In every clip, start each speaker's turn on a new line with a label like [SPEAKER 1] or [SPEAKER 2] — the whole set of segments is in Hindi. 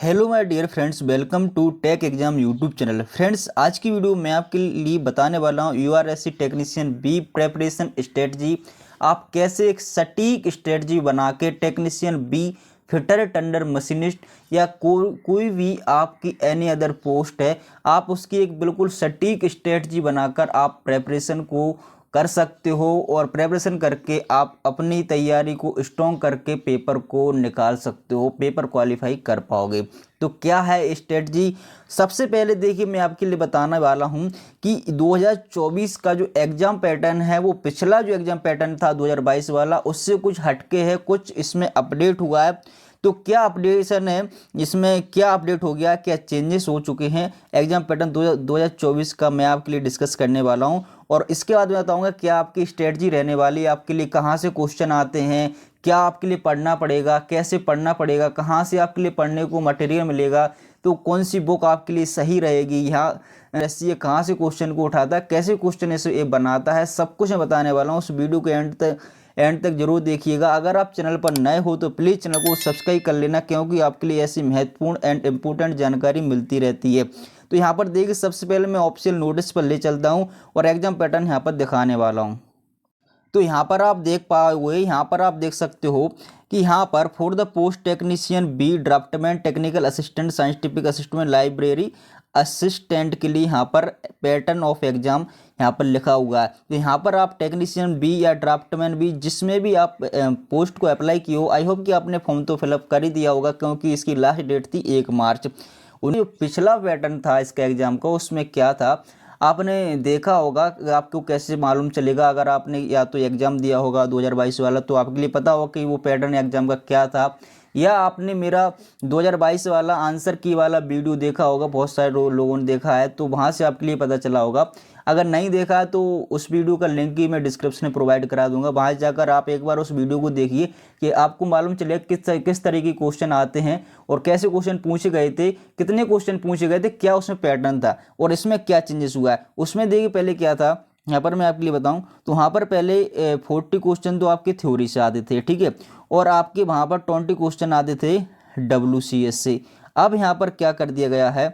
[SPEAKER 1] Hello my dear friends, welcome to tech exam YouTube channel. Friends, आज की वीडियो मैं आपके लिए बताने वाला हूँ URSC technician B preparation strategy. आप कैसे एक सटीक स्ट्रेटजी बना के technician B fitter turner machinist या कोई भी आपकी एनी अदर पोस्ट है, आप उसकी एक बिल्कुल सटीक स्ट्रेटजी बनाकर आप प्रेपरेशन को कर सकते हो और प्रेपरेशन करके आप अपनी तैयारी को स्ट्रॉन्ग करके पेपर को निकाल सकते हो, पेपर क्वालिफाई कर पाओगे। तो क्या है स्ट्रेटजी? सबसे पहले देखिए, मैं आपके लिए बताने वाला हूं कि 2024 का जो एग्ज़ाम पैटर्न है वो पिछला जो एग्ज़ाम पैटर्न था 2022 वाला, उससे कुछ हटके है, कुछ इसमें अपडेट हुआ है। तो क्या अपडेशन है इसमें, क्या अपडेट हो गया, क्या चेंजेस हो चुके हैं एग्जाम पैटर्न 2024 का, मैं आपके लिए डिस्कस करने वाला हूं। और इसके बाद मैं बताऊंगा क्या आपकी स्ट्रेटजी रहने वाली है, आपके लिए कहां से क्वेश्चन आते हैं, क्या आपके लिए पढ़ना पड़ेगा, कैसे पढ़ना पड़ेगा, कहां से आपके लिए पढ़ने को मटेरियल मिलेगा, तो कौन सी बुक आपके लिए सही रहेगी, यहाँ ऐसी कहाँ से क्वेश्चन को उठाता है, कैसे क्वेश्चन इसे बनाता है, सब कुछ मैं बताने वाला हूँ। उस वीडियो के एंड तक जरूर देखिएगा। अगर आप चैनल पर नए हो तो प्लीज़ चैनल को सब्सक्राइब कर लेना, क्योंकि आपके लिए ऐसी महत्वपूर्ण एंड इम्पोर्टेंट जानकारी मिलती रहती है। तो यहाँ पर देखिए, सबसे पहले मैं ऑप्शनल नोटिस पर ले चलता हूँ और एग्जाम पैटर्न यहाँ पर दिखाने वाला हूँ। तो यहाँ पर आप देख पाओगे, यहाँ पर आप देख सकते हो कि यहाँ पर for the post technician B draftsman technical assistant scientific assistant library assistant के लिए यहाँ पर पैटर्न ऑफ एग्जाम यहाँ पर लिखा हुआ है। तो यहाँ पर आप टेक्नीशियन बी या ड्राफ्टमैन बी जिसमें भी आप पोस्ट को अप्लाई किए हो, आई होप कि आपने फॉर्म तो फिलअप कर ही दिया होगा, क्योंकि इसकी लास्ट डेट थी 1 मार्च। उन्हें पिछला पैटर्न था इसका एग्जाम का, उसमें क्या था आपने देखा होगा, आपको कैसे मालूम चलेगा? अगर आपने या तो एग्ज़ाम दिया होगा 2022 वाला तो आपके लिए पता होगा कि वो पैटर्न एग्ज़ाम का क्या था, या आपने मेरा 2022 वाला आंसर की वाला वीडियो देखा होगा, बहुत सारे लोगों ने देखा है, तो वहाँ से आपके लिए पता चला होगा। अगर नहीं देखा है तो उस वीडियो का लिंक ही मैं डिस्क्रिप्शन में प्रोवाइड करा दूंगा, वहाँ जाकर आप एक बार उस वीडियो को देखिए कि आपको मालूम चलेगा किस तरीके के क्वेश्चन आते हैं और कैसे क्वेश्चन पूछे गए थे, कितने क्वेश्चन पूछे गए थे, क्या उसमें पैटर्न था और इसमें क्या चेंजेस हुआ है। उसमें देखिए पहले क्या था, यहाँ पर मैं आपके लिए बताऊं तो वहाँ पर पहले 40 क्वेश्चन तो आपके थ्योरी से आते थे, ठीक है, और आपके वहाँ पर 20 क्वेश्चन आते थे WCS से। अब यहाँ पर क्या कर दिया गया है,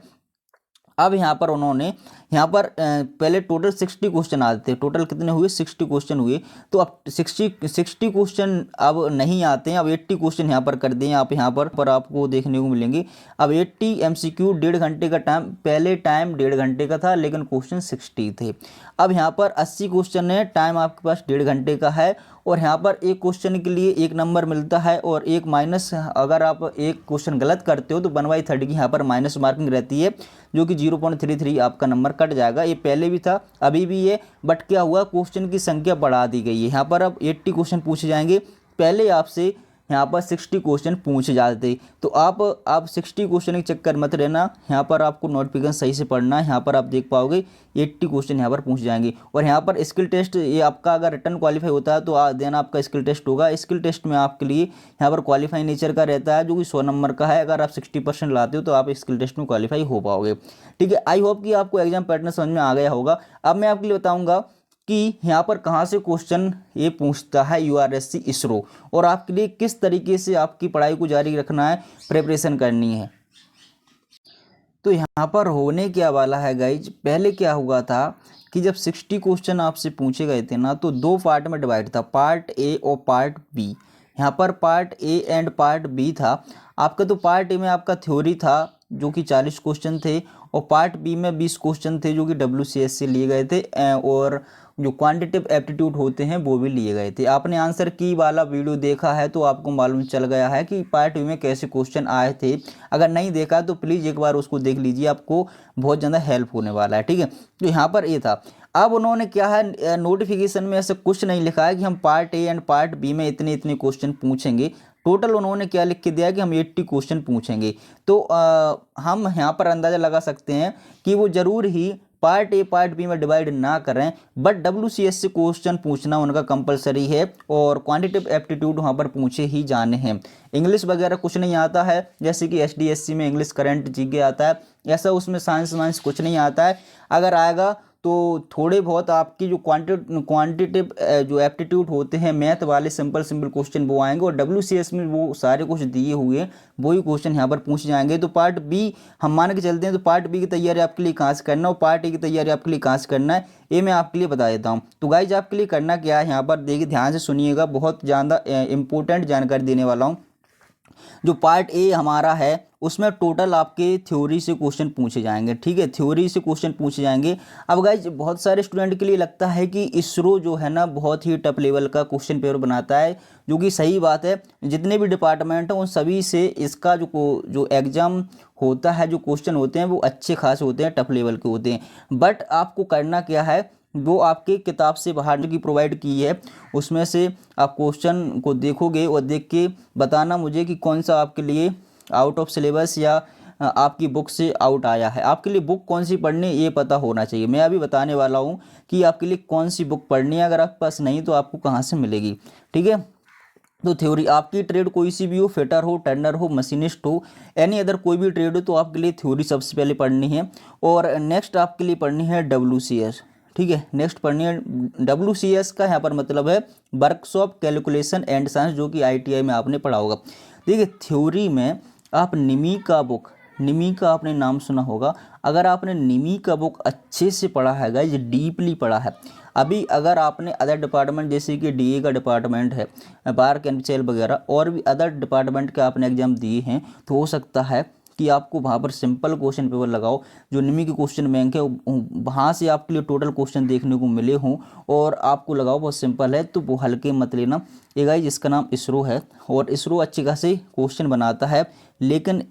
[SPEAKER 1] अब यहाँ पर उन्होंने यहाँ पर पहले टोटल 60 क्वेश्चन आते थे, टोटल कितने हुए 60 क्वेश्चन हुए, तो अब 60 क्वेश्चन अब नहीं आते हैं, अब 80 क्वेश्चन यहाँ पर कर दिए। आप यहाँ पर आपको देखने को मिलेंगे अब 80 MCQ 1.5 घंटे का टाइम, पहले टाइम 1.5 घंटे का था लेकिन क्वेश्चन 60 थे। अब यहाँ पर 80 क्वेश्चन है, टाइम आपके पास 1.5 घंटे का है, और यहाँ पर एक क्वेश्चन के लिए 1 नंबर मिलता है और एक माइनस, अगर आप एक क्वेश्चन गलत करते हो तो 1/3 की यहाँ पर माइनस मार्किंग रहती है, जो कि 0.33 आपका नंबर कट जाएगा। ये पहले भी था, अभी भी है, बट क्या हुआ, क्वेश्चन की संख्या बढ़ा दी गई है। यहाँ पर अब 80 क्वेश्चन पूछे जाएंगे, पहले आपसे यहाँ पर 60 क्वेश्चन पूछे जाते। तो आप 60 क्वेश्चन के चक्कर मत रहना, यहाँ पर आपको नोटिफिकेशन सही से पढ़ना है। यहाँ पर आप देख पाओगे 80 क्वेश्चन यहाँ पर पूछ जाएंगे। और यहाँ पर स्किल टेस्ट, ये आपका अगर रिटर्न क्वालिफाई होता है तो देन आपका स्किल टेस्ट होगा। स्किल टेस्ट में आपके लिए यहाँ पर क्वालिफाई नेचर का रहता है, जो कि 100 नंबर का है। अगर आप 60% लाते हो तो आप स्किल टेस्ट में क्वालिफाई हो पाओगे, ठीक है। आई होप कि आपको एग्जाम पैटर्न समझ में आ गया होगा। अब मैं आपके लिए बताऊँगा कि यहाँ पर कहाँ से क्वेश्चन ये पूछता है यूआरएससी इसरो, और आपके लिए किस तरीके से आपकी पढ़ाई को जारी रखना है, प्रिपरेशन करनी है। तो यहाँ पर होने क्या वाला है गाइज, पहले क्या हुआ था कि जब 60 क्वेश्चन आपसे पूछे गए थे ना, तो 2 पार्ट में डिवाइड था, पार्ट ए और पार्ट बी। यहाँ पर part A and part B था आपका। तो पार्ट ए में आपका थ्योरी था जो कि 40 क्वेश्चन थे, और पार्ट बी में 20 क्वेश्चन थे जो कि WCS से लिए गए थे, और जो क्वांटिटेटिव एप्टीट्यूड होते हैं वो भी लिए गए थे। आपने आंसर की वाला वीडियो देखा है तो आपको मालूम चल गया है कि पार्ट बी में कैसे क्वेश्चन आए थे। अगर नहीं देखा तो प्लीज़ एक बार उसको देख लीजिए, आपको बहुत ज़्यादा हेल्प होने वाला है, ठीक है। तो यहाँ पर ये था। अब उन्होंने क्या है, नोटिफिकेशन में ऐसा कुछ नहीं लिखा है कि हम part A and part B में इतने इतने क्वेश्चन पूछेंगे। टोटल उन्होंने क्या लिख के दिया है कि हम 80 क्वेश्चन पूछेंगे। तो हम यहाँ पर अंदाज़ा लगा सकते हैं कि वो ज़रूर ही पार्ट ए पार्ट बी में डिवाइड ना करें, बट WCS से क्वेश्चन पूछना उनका कंपलसरी है, और क्वांटिटेटिव एप्टीट्यूड वहाँ पर पूछे ही जाने हैं। इंग्लिश वगैरह कुछ नहीं आता है, जैसे कि SDSC में इंग्लिश करंट जीके आता है, ऐसा उसमें साइंस कुछ नहीं आता है। अगर आएगा तो थोड़े बहुत आपकी जो क्वांटिटेटिव जो एप्टीट्यूड होते हैं मैथ वाले सिंपल क्वेश्चन वो आएंगे, और WCS में वो सारे कुछ दिए हुए हैं वही क्वेश्चन यहाँ पर पूछे जाएंगे। तो पार्ट बी हम मान के चलते हैं, तो पार्ट बी की तैयारी आपके लिए कहाँ से करना है और पार्ट ए की तैयारी आपके लिए कहाँ से करना है, ये मैं आपके लिए बता देता हूँ। तो गाइज आपके लिए करना क्या है, यहाँ पर देखिए ध्यान से सुनिएगा, बहुत ज़्यादा इंपॉर्टेंट जानकारी देने वाला हूँ। जो पार्ट ए हमारा है उसमें टोटल आपके थ्योरी से क्वेश्चन पूछे जाएंगे, ठीक है, थ्योरी से क्वेश्चन पूछे जाएंगे। अब गाइज बहुत सारे स्टूडेंट के लिए लगता है कि इसरो जो है ना बहुत ही टफ लेवल का क्वेश्चन पेपर बनाता है, जो कि सही बात है। जितने भी डिपार्टमेंट हैं उन सभी से इसका जो एग्ज़ाम होता है, जो क्वेश्चन होते हैं वो अच्छे खास होते हैं, टफ लेवल के होते हैं। बट आपको करना क्या है, वो आपके किताब से बाहर की प्रोवाइड की है उसमें से आप क्वेश्चन को देखोगे और देख के बताना मुझे कि कौन सा आपके लिए आउट ऑफ सिलेबस या आपकी बुक से आउट आया है। आपके लिए बुक कौन सी पढ़नी है ये पता होना चाहिए। मैं अभी बताने वाला हूँ कि आपके लिए कौन सी बुक पढ़नी है, अगर आपके पास नहीं तो आपको कहाँ से मिलेगी, ठीक है। तो थ्योरी आपकी ट्रेड कोई सी भी हो, फिटर हो, टर्नर हो, मशीनिस्ट हो, एनी अदर कोई भी ट्रेड हो, तो आपके लिए थ्योरी सबसे पहले पढ़नी है। और नेक्स्ट आपके लिए पढ़नी है WCS, ठीक है, नेक्स्ट पढ़नी है WCS का यहाँ पर मतलब है वर्कशॉप कैलकुलेशन एंड साइंस, जो कि ITI में आपने पढ़ा होगा। देखिए थ्योरी में आप निमी का बुक, निमी का आपने नाम सुना होगा, अगर आपने निमी का बुक अच्छे से पढ़ा है गाइज, डीपली पढ़ा है, अभी अगर आपने अदर डिपार्टमेंट जैसे कि DA का डिपार्टमेंट है, बार कैंसल वगैरह और भी अदर डिपार्टमेंट के आपने एग्जाम दिए हैं, तो हो सकता है कि आपको वहाँ पर सिंपल क्वेश्चन पेपर लगाओ, जो निमी के क्वेश्चन बैंक है वहाँ से आपके लिए टोटल क्वेश्चन देखने को मिले हों और आपको लगाओ बहुत सिंपल है, तो वो हल्के मत लेना। ये गाइज इसका नाम इसरो है और इसरो अच्छे खासे क्वेश्चन बनाता है, लेकिन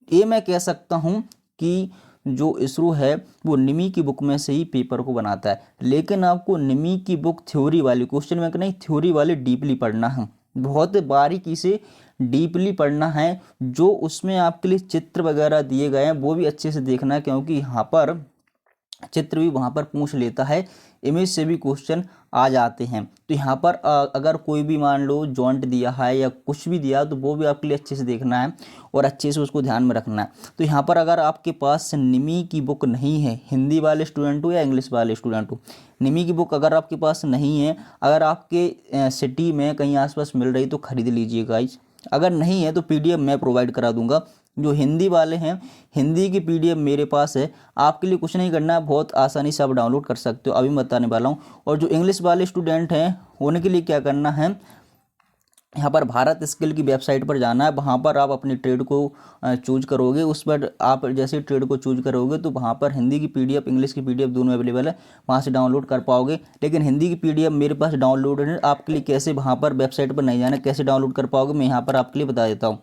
[SPEAKER 1] ये मैं कह सकता हूँ कि जो इसरो है वो निमी की बुक में से ही पेपर को बनाता है, लेकिन आपको निमी की बुक थ्योरी वाली क्वेश्चन बैंक नहीं, थ्योरी वाली डीपली पढ़ना है, बहुत बारीकी से डीपली पढ़ना है। जो उसमें आपके लिए चित्र वगैरह दिए गए हैं वो भी अच्छे से देखना है, क्योंकि यहाँ पर चित्र भी वहाँ पर पूछ लेता है, इमेज से भी क्वेश्चन आ जाते हैं। तो यहाँ पर अगर कोई भी मान लो जॉइंट दिया है या कुछ भी दिया तो वो भी आपके लिए अच्छे से देखना है और अच्छे से उसको ध्यान में रखना है। तो यहाँ पर अगर आपके पास निमी की बुक नहीं है, हिंदी वाले स्टूडेंट हो या इंग्लिश वाले स्टूडेंट हो, निमी की बुक अगर आपके पास नहीं है, अगर आपके सिटी में कहीं आसपास मिल रही तो खरीद लीजिए गाइज, अगर नहीं है तो PDF मैं प्रोवाइड करा दूंगा। जो हिंदी वाले हैं हिंदी की PDF मेरे पास है, आपके लिए कुछ नहीं करना है, बहुत आसानी से आप डाउनलोड कर सकते हो, अभी मैं बताने वाला हूँ। और जो इंग्लिश वाले स्टूडेंट हैं उनके लिए क्या करना है, यहाँ पर भारत स्किल की वेबसाइट पर जाना है, वहाँ पर आप अपनी ट्रेड को चूज करोगे, उस पर आप जैसे ट्रेड को चूज करोगे तो वहाँ पर हिंदी की PDF इंग्लिश की PDF दोनों अवेलेबल है, वहाँ से डाउनलोड कर पाओगे। लेकिन हिंदी की PDF मेरे पास डाउनलोड है, आपके लिए कैसे वहाँ पर वेबसाइट पर नहीं जाना, कैसे डाउनलोड कर पाओगे मैं यहाँ पर आपके लिए बता देता हूँ।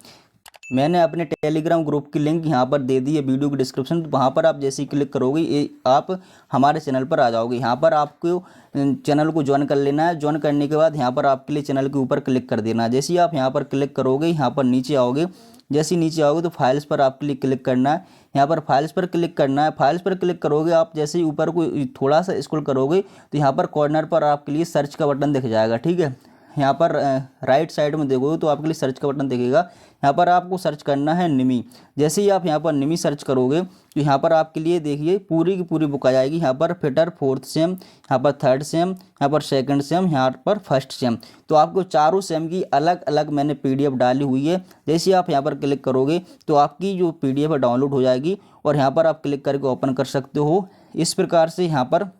[SPEAKER 1] मैंने अपने टेलीग्राम ग्रुप की लिंक यहाँ पर दे दी है वीडियो की डिस्क्रिप्शन, तो वहाँ पर आप जैसे ही क्लिक करोगे ये आप हमारे चैनल पर आ जाओगे। यहाँ पर आपको चैनल को ज्वाइन कर लेना है, ज्वाइन करने के बाद यहाँ पर आपके लिए चैनल के ऊपर क्लिक कर देना है। जैसे ही आप यहाँ पर क्लिक करोगे यहाँ पर नीचे आओगे, जैसे ही नीचे आओगे तो फाइल्स पर आपके लिए क्लिक करना है, यहाँ पर फाइल्स पर क्लिक करना है। फाइल्स पर क्लिक करोगे आप, जैसे ही ऊपर को थोड़ा सा स्क्रॉल करोगे तो यहाँ पर कॉर्नर पर आपके लिए सर्च का बटन दिख जाएगा, ठीक है। यहाँ पर राइट साइड में देखोगे तो आपके लिए सर्च का बटन दिखेगा, यहाँ पर आपको सर्च करना है निमी। जैसे ही आप यहाँ पर निमी सर्च करोगे तो यहाँ पर आपके लिए देखिए पूरी की पूरी बुक आ जाएगी। यहाँ पर फिटर 4th सेम, यहाँ पर 3rd सेम, यहाँ पर 2nd सेम, यहाँ पर 1st सेम, तो आपको चारों सेम की अलग अलग मैंने PDF डाली हुई है। जैसे आप यहाँ पर क्लिक करोगे तो आपकी जो PDF है डाउनलोड हो जाएगी और यहाँ पर आप क्लिक करके ओपन कर सकते हो। इस प्रकार से यहाँ पर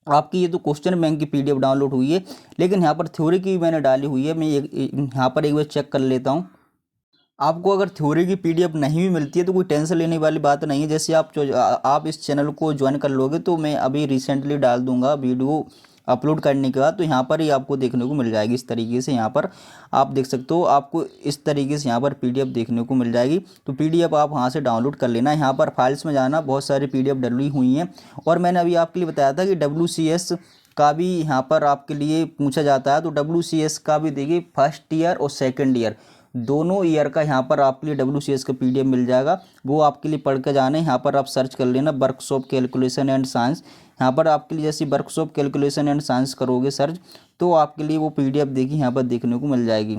[SPEAKER 1] आपकी ये तो क्वेश्चन बैंक की PDF डाउनलोड हुई है, लेकिन यहाँ पर थ्योरी की मैंने डाली हुई है। मैं यहाँ पर एक बार चेक कर लेता हूँ। आपको अगर थ्योरी की PDF नहीं भी मिलती है तो कोई टेंशन लेने वाली बात नहीं है। जैसे आप इस चैनल को ज्वाइन कर लोगे तो मैं अभी रिसेंटली डाल दूंगा वीडियो अपलोड करने के बाद, तो यहाँ पर ही आपको देखने को मिल जाएगी। इस तरीके से यहाँ पर आप देख सकते हो, आपको इस तरीके से यहाँ पर PDF देखने को मिल जाएगी। तो PDF आप वहाँ से डाउनलोड कर लेना। यहाँ पर फाइल्स में जाना, बहुत सारी PDF डली हुई हैं। और मैंने अभी आपके लिए बताया था कि WCS का भी यहाँ पर आपके लिए पूछा जाता है, तो WCS का भी देखिए 1st ईयर और 2nd ईयर दोनों ईयर का यहाँ पर आपके लिए WCS का PDF मिल जाएगा, वो आपके लिए पढ़ के जाना है। यहाँ पर आप सर्च कर लेना वर्कशॉप कैलकुलेशन एंड साइंस। यहाँ पर आपके लिए जैसे वर्कशॉप कैलकुलेशन एंड साइंस करोगे सर्च तो आपके लिए वो PDF देखिए यहाँ पर देखने को मिल जाएगी।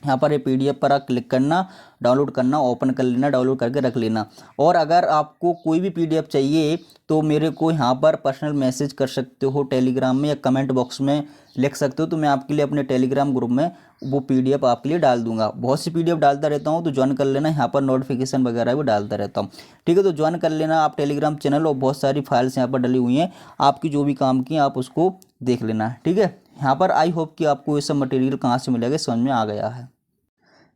[SPEAKER 1] यहाँ पर ये PDF पर आप क्लिक करना, डाउनलोड करना, ओपन कर लेना, डाउनलोड करके रख लेना। और अगर आपको कोई भी PDF चाहिए तो मेरे को यहाँ पर पर्सनल मैसेज कर सकते हो टेलीग्राम में, या कमेंट बॉक्स में लिख सकते हो, तो मैं आपके लिए अपने टेलीग्राम ग्रुप में वो PDF आपके लिए डाल दूंगा। बहुत सी PDF डालता रहता हूँ, तो ज्वाइन कर लेना। यहाँ पर नोटिफिकेशन वगैरह भी डालता रहता हूँ, ठीक है। तो ज्वाइन कर लेना आप टेलीग्राम चैनल, और बहुत सारी फाइल्स यहाँ पर डली हुई हैं, आपकी जो भी काम की आप उसको देख लेना, ठीक है। यहाँ पर आई होप कि आपको ये सब मटेरियल कहाँ से मिलेगा समझ में आ गया है।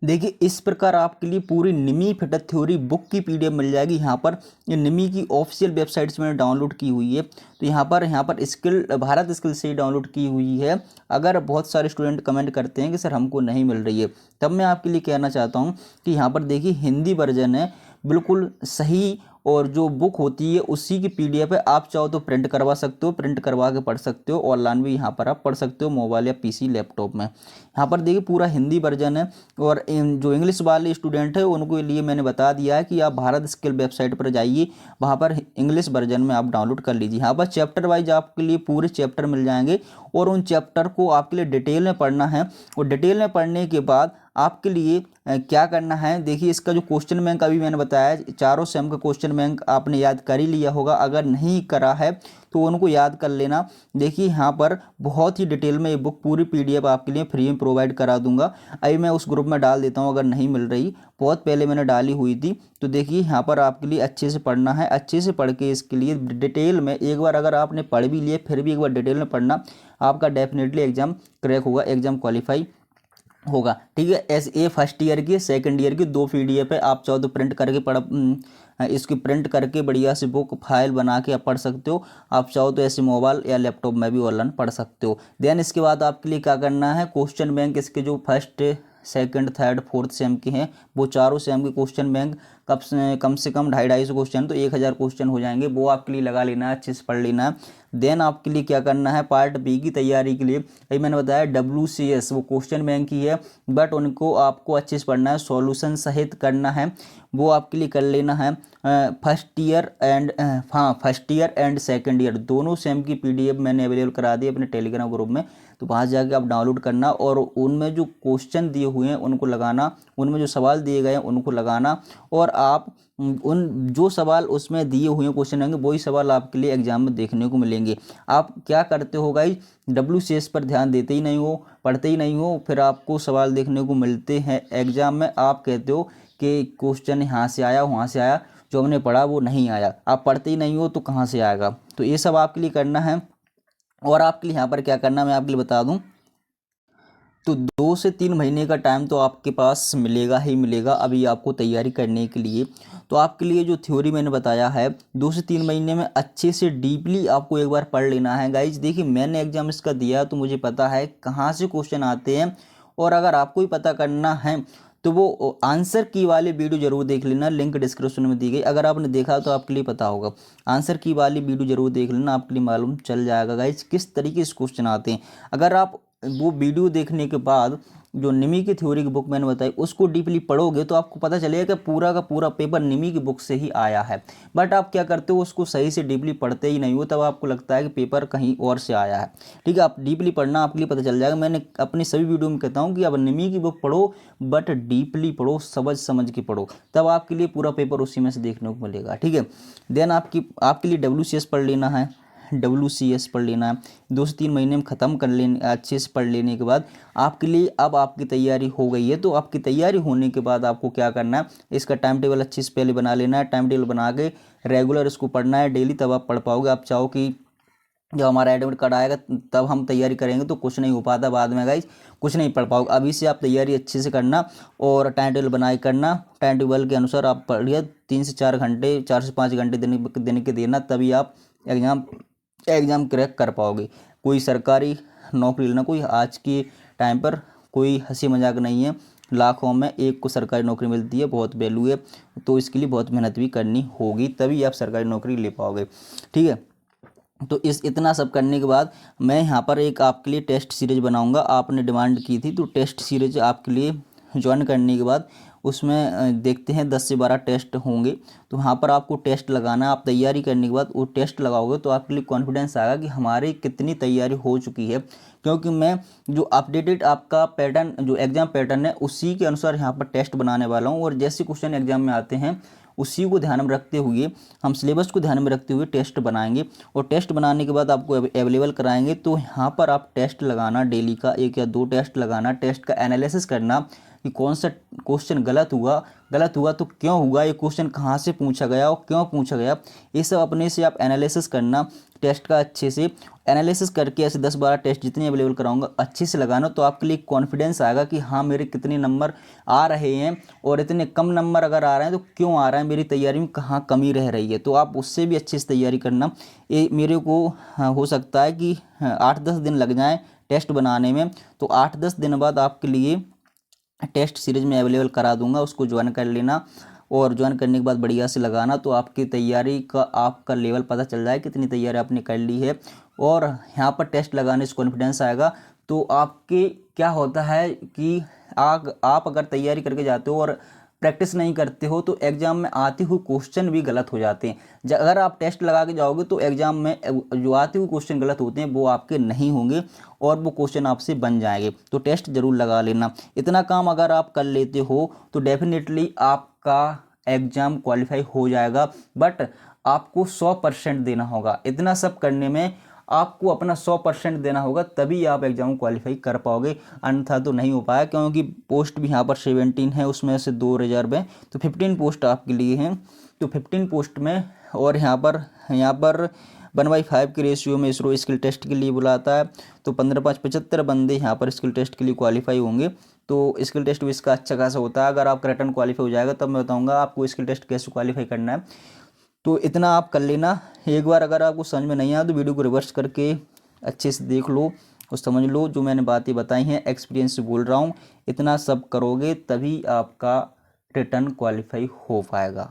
[SPEAKER 1] देखिए इस प्रकार आपके लिए पूरी निमी फिटर थ्योरी बुक की PDF मिल जाएगी। यहाँ पर ये निमी की ऑफिशियल वेबसाइट से मैंने डाउनलोड की हुई है, तो यहाँ पर स्किल भारत स्किल से डाउनलोड की हुई है। अगर बहुत सारे स्टूडेंट कमेंट करते हैं कि सर हमको नहीं मिल रही है, तब मैं आपके लिए कहना चाहता हूँ कि यहाँ पर देखिए हिंदी वर्जन है, बिल्कुल सही, और जो बुक होती है उसी की PDF है। आप चाहो तो प्रिंट करवा सकते हो, प्रिंट करवा के पढ़ सकते हो, ऑनलाइन भी यहाँ पर आप पढ़ सकते हो, मोबाइल या PC लैपटॉप में। यहाँ पर देखिए पूरा हिंदी वर्जन है। और जो इंग्लिश वाले स्टूडेंट है उनको लिए मैंने बता दिया है कि आप भारत स्किल वेबसाइट पर जाइए, वहाँ पर इंग्लिश वर्जन में आप डाउनलोड कर लीजिए। यहाँ पर चैप्टर वाइज आपके लिए पूरे चैप्टर मिल जाएंगे, और उन चैप्टर को आपके लिए डिटेल में पढ़ना है। और डिटेल में पढ़ने के बाद आपके लिए क्या करना है, देखिए इसका जो क्वेश्चन बैंक अभी मैंने बताया, चारों सेम का क्वेश्चन बैंक आपने याद कर ही लिया होगा। अगर नहीं करा है तो उनको याद कर लेना। देखिए यहाँ पर बहुत ही डिटेल में ये बुक पूरी PDF आपके लिए फ्री में प्रोवाइड करा दूंगा। अभी मैं उस ग्रुप में डाल देता हूँ, अगर नहीं मिल रही, बहुत पहले मैंने डाली हुई थी। तो देखिए यहाँ पर आपके लिए अच्छे से पढ़ना है, अच्छे से पढ़ के इसके लिए डिटेल में एक बार अगर आपने पढ़ भी लिए फिर भी एक बार डिटेल में पढ़ना, आपका डेफिनेटली एग्जाम क्रैक होगा, एग्जाम क्वालिफाई होगा, ठीक है। SE फर्स्ट ईयर की, सेकंड ईयर की 2 PDF है। आप चाहो तो प्रिंट करके इसकी प्रिंट करके बढ़िया सी बुक फाइल बना के आप पढ़ सकते हो। आप चाहो तो ऐसे मोबाइल या लैपटॉप में भी ऑनलाइन पढ़ सकते हो। देन इसके बाद आपके लिए क्या करना है, क्वेश्चन बैंक इसके जो first second third fourth same के हैं, वो चारों सेम के क्वेश्चन बैंक कम से कम 250-250 क्वेश्चन, तो 1000 क्वेश्चन हो जाएंगे, वो आपके लिए लगा लेना है, अच्छे से पढ़ लेना है। देन आपके लिए क्या करना है, पार्ट B की तैयारी के लिए अभी मैंने बताया WCS वो क्वेश्चन बैंक की है, बट उनको आपको अच्छे से पढ़ना है, सॉल्यूशन सहित करना है, वो आपके लिए कर लेना है। First year and second year दोनों सेम की PDF मैंने अवेलेबल करा दी अपने टेलीग्राम ग्रुप में, तो वहाँ जाके आप डाउनलोड करना, और उनमें जो क्वेश्चन दिए हुए हैं उनको लगाना, उनमें जो सवाल दिए गए हैं उनको लगाना, और आप उन जो सवाल उसमें दिए हुए हैं क्वेश्चन होंगे वही सवाल आपके लिए एग्जाम में देखने को मिलेंगे। आप क्या करते हो गाइस, WCS पर ध्यान देते ही नहीं हो, पढ़ते ही नहीं हो, फिर आपको सवाल देखने को मिलते हैं एग्जाम में, आप कहते हो कि क्वेश्चन यहाँ से आया वहाँ से आया, जो हमने पढ़ा वो नहीं आया। आप पढ़ते ही नहीं हो तो कहाँ से आएगा। तो ये सब आपके लिए करना है। और आपके लिए यहाँ पर क्या करना मैं आपके लिए बता दूँ, तो 2 से 3 महीने का टाइम तो आपके पास मिलेगा ही मिलेगा अभी आपको तैयारी करने के लिए। तो आपके लिए जो थ्योरी मैंने बताया है 2 से 3 महीने में अच्छे से डीपली आपको एक बार पढ़ लेना है गाइज। देखिए मैंने एग्जाम इसका दिया तो मुझे पता है कहाँ से क्वेश्चन आते हैं, और अगर आपको ही पता करना है तो वो आंसर की वाली वीडियो जरूर देख लेना, लिंक डिस्क्रिप्शन में दी गई, अगर आपने देखा तो आपके लिए पता होगा। आंसर की वाली वीडियो जरूर देख लेना, आपके लिए मालूम चल जाएगा गाइज किस तरीके से क्वेश्चन आते हैं। अगर आप वो वीडियो देखने के बाद जो निमी की थ्योरी की बुक मैंने बताई उसको डीपली पढ़ोगे तो आपको पता चलेगा कि पूरा का पूरा पेपर निमी की बुक से ही आया है। बट आप क्या करते हो, उसको सही से डीपली पढ़ते ही नहीं हो, तब आपको लगता है कि पेपर कहीं और से आया है। ठीक है, आप डीपली पढ़ना, आपके लिए पता चल जाएगा। मैंने अपनी सभी वीडियो में कहता हूँ कि आप निमी की बुक पढ़ो बट डीपली पढ़ो, समझ के पढ़ो, तब आपके लिए पूरा पेपर उसी में से देखने को मिलेगा। ठीक है, देन आपके लिए WCS पढ़ लेना है, WCS पढ़ लेना है, 2 से 3 महीने में ख़त्म कर लेने, अच्छे से पढ़ लेने के बाद आपके लिए अब आपकी तैयारी हो गई है। तो आपकी तैयारी होने के बाद आपको क्या करना है, इसका टाइम टेबल अच्छे से पहले बना लेना है, टाइम टेबल बना के रेगुलर इसको पढ़ना है डेली, तब आप पढ़ पाओगे। आप चाहो कि जब हमारा एडमिट कार्ड आएगा तब हम तैयारी करेंगे तो कुछ नहीं हो पाता, बाद में गाइज कुछ नहीं पढ़ पाओगे। अभी से आप तैयारी अच्छे से करना और टाइम टेबल बनाए करना, टाइम टेबल के अनुसार आप पढ़िए, 3 से 4 घंटे, 4 से 5 घंटे देने के देना, तभी आप एग्ज़ाम क्रैक कर पाओगे। कोई सरकारी नौकरी लेना कोई आज के टाइम पर कोई हंसी मजाक नहीं है, लाखों में एक को सरकारी नौकरी मिलती है, बहुत वैल्यू है, तो इसके लिए बहुत मेहनत भी करनी होगी, तभी आप सरकारी नौकरी ले पाओगे। ठीक है, तो इतना सब करने के बाद मैं यहाँ पर एक आपके लिए टेस्ट सीरीज बनाऊंगा, आपने डिमांड की थी, तो टेस्ट सीरीज आपके लिए ज्वाइन करने के बाद उसमें देखते हैं 10 से 12 टेस्ट होंगे। तो वहाँ पर आपको टेस्ट लगाना, आप तैयारी करने के बाद वो टेस्ट लगाओगे तो आपके लिए कॉन्फिडेंस आएगा कि हमारी कितनी तैयारी हो चुकी है। क्योंकि मैं जो अपडेटेड आपका पैटर्न, जो एग्ज़ाम पैटर्न है, उसी के अनुसार यहाँ पर टेस्ट बनाने वाला हूँ। और जैसे क्वेश्चन एग्जाम में आते हैं उसी को ध्यान में रखते हुए, हम सिलेबस को ध्यान में रखते हुए टेस्ट बनाएंगे। और टेस्ट बनाने के बाद आपको अवेलेबल कराएंगे। तो यहाँ पर आप टेस्ट लगाना, डेली का 1 या 2 टेस्ट लगाना, टेस्ट का एनालिसिस करना कि कौन सा क्वेश्चन गलत हुआ तो क्यों हुआ, ये क्वेश्चन कहाँ से पूछा गया और क्यों पूछा गया, ये सब अपने से आप एनालिसिस करना टेस्ट का। अच्छे से एनालिसिस करके ऐसे 10-12 टेस्ट जितने अवेलेबल कराऊंगा अच्छे से लगाना, तो आपके लिए कॉन्फिडेंस आएगा कि हाँ मेरे कितने नंबर आ रहे हैं, और इतने कम नंबर अगर आ रहे हैं तो क्यों आ रहा है, मेरी तैयारी में कहाँ कमी रह रही है। तो आप उससे भी अच्छे से तैयारी करना। ये मेरे को हो सकता है कि 8-10 दिन लग जाएँ टेस्ट बनाने में, तो 8-10 दिन बाद आपके लिए टेस्ट सीरीज में अवेलेबल करा दूंगा, उसको ज्वाइन कर लेना। और ज्वाइन करने के बाद बढ़िया से लगाना, तो आपकी तैयारी का आपका लेवल पता चल जाए कितनी तैयारी आपने कर ली है। और यहाँ पर टेस्ट लगाने से कॉन्फिडेंस आएगा। तो आपके क्या होता है कि आप अगर तैयारी करके जाते हो और प्रैक्टिस नहीं करते हो तो एग्जाम में आते हुए क्वेश्चन भी गलत हो जाते हैं। अगर आप टेस्ट लगा के जाओगे तो एग्जाम में जो आते हुए क्वेश्चन गलत होते हैं वो आपके नहीं होंगे और वो क्वेश्चन आपसे बन जाएंगे। तो टेस्ट जरूर लगा लेना। इतना काम अगर आप कर लेते हो तो डेफिनेटली आपका एग्जाम क्वालिफाई हो जाएगा। बट आपको 100% देना होगा। इतना सब करने में आपको अपना 100% देना होगा, तभी आप एग्जाम क्वालिफाई कर पाओगे, अन्यथा तो नहीं हो पाया। क्योंकि पोस्ट भी यहाँ पर 17 है, उसमें से 2 रिजर्व हैं, तो 15 पोस्ट आपके लिए हैं। तो 15 पोस्ट में, और यहाँ पर 1/5 के रेशियो में इसरो स्किल टेस्ट के लिए बुलाता है। तो 15-5-75 बंदे यहाँ पर स्किल टेस्ट के लिए क्वालिफाई होंगे। तो स्किल टेस्ट भी इसका अच्छा खासा होता है। अगर आपका रिटर्न क्वालिफाई हो जाएगा तब मैं बताऊँगा आपको स्किल टेस्ट कैसे क्वालिफाई करना है। तो इतना आप कर लेना। एक बार अगर आपको समझ में नहीं आया तो वीडियो को रिवर्स करके अच्छे से देख लो और समझ लो। जो मैंने बातें बताई हैं एक्सपीरियंस से बोल रहा हूँ। इतना सब करोगे तभी आपका रिटर्न क्वालिफाई हो पाएगा।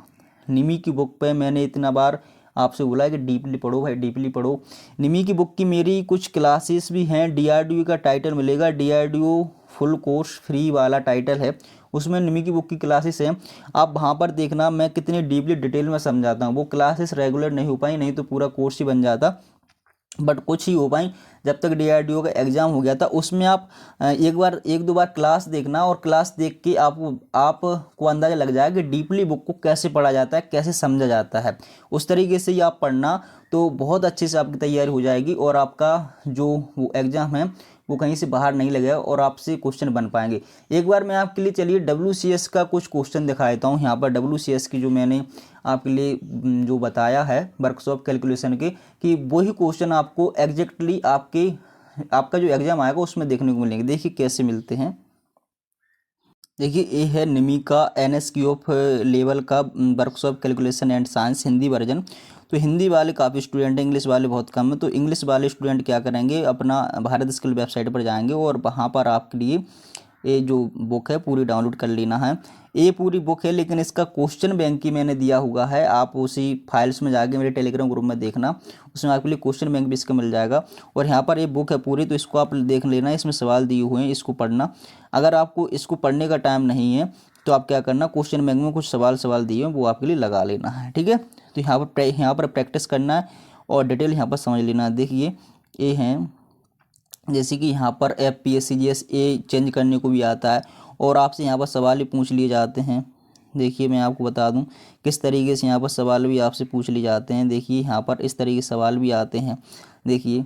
[SPEAKER 1] निमी की बुक पे मैंने इतना बार आपसे बोला है कि डीपली पढ़ो भाई, डीपली पढ़ो। निमी की बुक की मेरी कुछ क्लासेस भी हैं। डीआरडीओ का टाइटल मिलेगा, डीआरडीओ फुल कोर्स फ्री वाला टाइटल है, उसमें निमी की बुक की क्लासेस हैं। आप वहाँ पर देखना मैं कितनी डीपली डिटेल में समझाता हूँ। वो क्लासेस रेगुलर नहीं हो पाई, नहीं तो पूरा कोर्स ही बन जाता, बट कुछ ही हो पाई। जब तक डीआरडीओ का एग्ज़ाम हो गया था उसमें आप एक दो बार क्लास देखना, और क्लास देख के आपको अंदाज़ा लग जाएगा कि डीपली बुक को कैसे पढ़ा जाता है, कैसे समझा जाता है। उस तरीके से ही आप पढ़ना, तो बहुत अच्छे से आपकी तैयारी हो जाएगी और आपका जो वो एग्ज़ाम है वो कहीं से बाहर नहीं लगेगा और आपसे क्वेश्चन बन पाएंगे। एक बार मैं आपके लिए चलिए WCS का कुछ क्वेश्चन दिखा देता हूँ। यहाँ पर WCS की जो मैंने आपके लिए जो बताया है वर्कशॉप कैलकुलेशन के, कि वही क्वेश्चन आपको एग्जैक्टली आपका जो एग्जाम आएगा उसमें देखने को मिलेंगे। देखिए कैसे मिलते हैं। देखिए ये है निमी का NSQF लेवल का workshop calculation and science Hindi version. तो हिंदी वाले काफ़ी स्टूडेंट हैं, इंग्लिश वाले बहुत कम है। तो इंग्लिश वाले स्टूडेंट क्या करेंगे, अपना भारत स्किल वेबसाइट पर जाएंगे और वहाँ पर आपके लिए ये जो बुक है पूरी डाउनलोड कर लेना है। ये पूरी बुक है, लेकिन इसका क्वेश्चन बैंक की मैंने दिया हुआ है। आप उसी फाइल्स में जाके मेरे टेलीग्राम ग्रुप में देखना, उसमें आपके लिए क्वेश्चन बैंक भी इसका मिल जाएगा। और यहाँ पर ये बुक है पूरी, तो इसको आप देख लेना, इसमें सवाल दिए हुए हैं, इसको पढ़ना। अगर आपको इसको पढ़ने का टाइम नहीं है तो आप क्या करना, क्वेश्चन बैंक में कुछ सवाल दिए हैं वो आपके लिए लगा लेना है, ठीक है। तो यहाँ पर प्रैक्टिस करना है और डिटेल यहाँ पर समझ लेना है। देखिए ये हैं, जैसे कि यहाँ पर FPSC GS ये चेंज करने को भी आता है और आपसे यहाँ पर सवाल भी पूछ लिए जाते हैं। देखिए मैं आपको बता दूं किस तरीके से यहाँ पर सवाल भी आपसे पूछ लिए जाते हैं। देखिए यहाँ पर इस तरीके के सवाल भी आते हैं। देखिए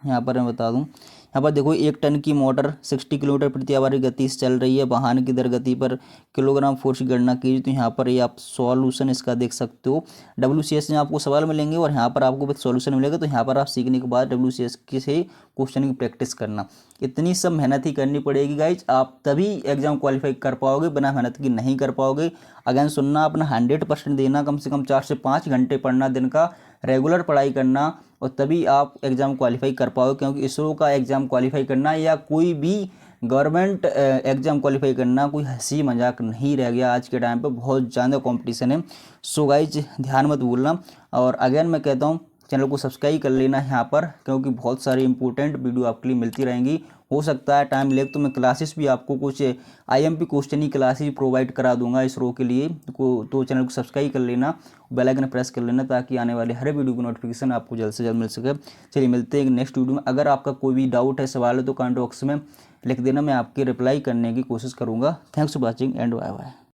[SPEAKER 1] यहाँ पर मैं बता दूं, यहाँ पर देखो 1 टन की मोटर 60 किलोमीटर प्रति आवर की गति से चल रही है, वाहन की दर गति पर किलोग्राम फोर्स की गणना कीजिए। तो यहाँ पर ये आप सॉल्यूशन इसका देख सकते हो। WCS में आपको सवाल मिलेंगे और यहाँ पर आपको सॉल्यूशन मिलेगा। तो यहाँ पर आप सीखने के बाद WCS से क्वेश्चन की प्रैक्टिस करना। इतनी सब मेहनत ही करनी पड़ेगी गाइज, आप तभी एग्जाम क्वालिफाई कर पाओगे, बिना मेहनत की नहीं कर पाओगे। अगेन सुनना, अपना 100% देना, कम से कम 4 से 5 घंटे पढ़ना दिन का, रेगुलर पढ़ाई करना, और तभी आप एग्ज़ाम क्वालिफाई कर पाओगे। क्योंकि इसरो का एग्ज़ाम क्वालिफाई करना या कोई भी गवर्नमेंट एग्ज़ाम क्वालिफाई करना कोई हंसी मजाक नहीं रह गया। आज के टाइम पे बहुत ज़्यादा कंपटीशन है। सो गाइज ध्यान मत भूलना। और अगेन मैं कहता हूँ चैनल को सब्सक्राइब कर लेना यहाँ पर, क्योंकि बहुत सारी इंपॉर्टेंट वीडियो आपके लिए मिलती रहेंगी। हो सकता है टाइम लगे तो मैं क्लासेस भी आपको कुछ IMP क्वेश्चन ही क्लासेस प्रोवाइड करा दूंगा इसरो के लिए। तो चैनल को सब्सक्राइब कर लेना, बेल आइकन प्रेस कर लेना, ताकि आने वाले हर वीडियो की नोटिफिकेशन आपको जल्द से जल्द मिल सके। चलिए मिलते हैं नेक्स्ट वीडियो में। अगर आपका कोई भी डाउट है, सवाल है तो कमेंट बॉक्स में लिख देना, मैं आपकी रिप्लाई करने की कोशिश करूँगा। Thanks for watching and bye bye.